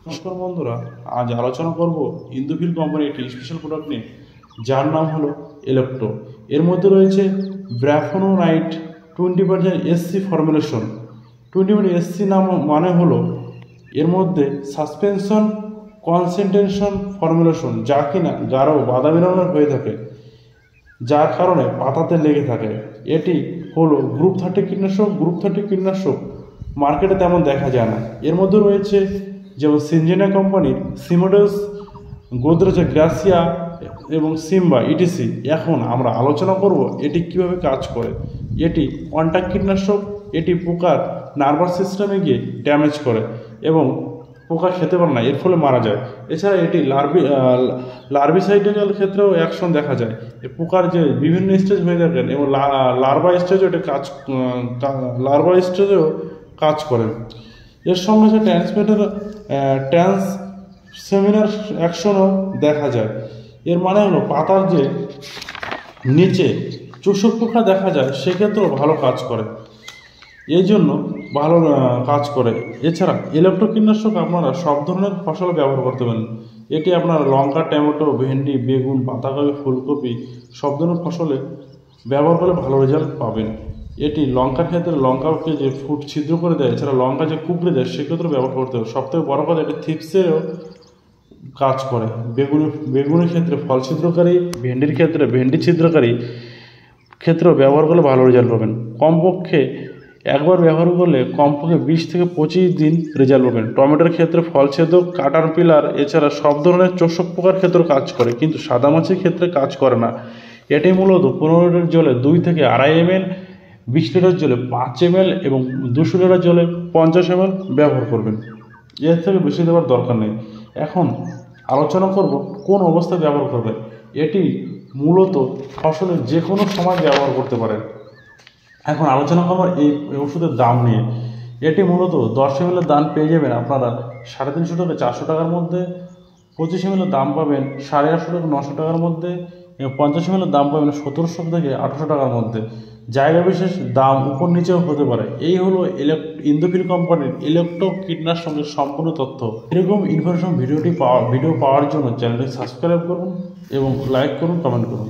নমস্কার বন্ধুরা, আজ আলোচনা করব ইন্দুফিল কোম্পানির একটি স্পেশাল প্রোডাক্ট নিয়ে, যার নাম হলো ইলেক্ট্রো। এর মধ্যে রয়েছে ব্রাফোনোনাইট 20% এসসি ফর্মুলেশন। 20% এসসি নাম মানে হলো এর মধ্যে সাসপেনশন কনসেন্ট্রেশন ফর্মুলেশন, যা কিনা গাঢ় বাদামি রঙের হয়ে থাকে, যার কারণে পাতাতে লেগে থাকে। এটি হলো গ্রুপ 30 কীটনাশক। গ্রুপ 30 কীটনাশক মার্কেটে তেমন দেখা যায় না। এর মধ্যে রয়েছে যেমন সিনজেনা কোম্পানির সিমোডাস, গোদরেজের গ্রাসিয়া এবং সিম্বা ইটিসি। এখন আমরা আলোচনা করব এটি কিভাবে কাজ করে। এটি কন্টাক্ট কীটনাশক। এটি পোকার নার্ভাস সিস্টেমে গিয়ে ড্যামেজ করে এবং পোকা খেতে পারে না, এর ফলে মারা যায়। এছাড়া এটি লার্ভিসাইডাল ক্ষেত্রেও অ্যাকশন দেখা যায়। এই পোকার যে বিভিন্ন স্টেজ হয়ে থাকেন এবং লার্ভা স্টেজও এটি লার্ভা স্টেজেও কাজ করে। এর সঙ্গে যে ট্রান্সসেমিনার অ্যাকশনও দেখা যায়। এর মানে হলো পাতার যে নিচে চোষক পোকা দেখা যায়, সেক্ষেত্রেও ভালো কাজ করে, এই জন্য ভালো কাজ করে। এছাড়া ইলেকট্রো কীটনাশক আপনারা সব ধরনের ফসল ব্যবহার করতে পারেন। এটি আপনারা লঙ্কা, টমেটো, ভেন্ডি, বেগুন, পাতাকপি, ফুলকপি সব ধরনের ফসলে ব্যবহার করলে ভালো রেজাল্ট পাবেন। এটি লঙ্কার ক্ষেত্রে লঙ্কাকে যে ফুট ছিদ্র করে দেয়, এছাড়া লঙ্কা যে কুকড়ে যায়, সেক্ষেত্রে ব্যবহার করতে হবে। সবথেকে বড় কথা, এটি থিপসেরও কাজ করে। বেগুনের ক্ষেত্রে ফল ছিদ্রকারী, ভেন্ডির ক্ষেত্রে ভেন্ডি ছিদ্রকারী ক্ষেত্রেও ব্যবহার করলে ভালো রেজাল্ট পাবেন। কমপক্ষে একবার ব্যবহার করলে কমপক্ষে 20 থেকে 25 দিন রেজাল্ট পাবেন। টমেটোর ক্ষেত্রে ফলছেদক, কাটারপিলার, এছাড়া সব ধরনের চোষক পোকার ক্ষেত্রে কাজ করে, কিন্তু সাদা মাছির ক্ষেত্রে কাজ করে না। এটি মূলত 15 লিটার জলে 2 থেকে 2.5 ml, 20 লিটার জলে 5 ml এবং 200 লিটার জলে 50 ml ব্যবহার করবেন। এর থেকে বেশি দেওয়ার দরকার নেই। এখন আলোচনা করব কোন অবস্থায় ব্যবহার করবেন। এটি মূলত ফসলের যে কোনো সময় ব্যবহার করতে পারেন। এখন আলোচনা করব এই ওষুধের দাম নিয়ে। এটি মূলত 10 ml দাম পেয়ে যাবেন আপনারা 350 থেকে 400 টাকার মধ্যে। 25 ml দাম পাবেন 850 থেকে 900 টাকার মধ্যে এবং 50 ml দাম পাবেন 1700 থেকে 1800 টাকার মধ্যে। জায়গা বিশেষ দাম উপর নিচেও হতে পারে। এই হলো ইন্দুফিল কোম্পানির ইলেকট্রো কীটনাশকের সম্পূর্ণ তথ্য। এরকম ইনফরমেশন ভিডিও পাওয়ার জন্য চ্যানেলটি সাবস্ক্রাইব করুন এবং লাইক করুন, কমেন্ট করুন।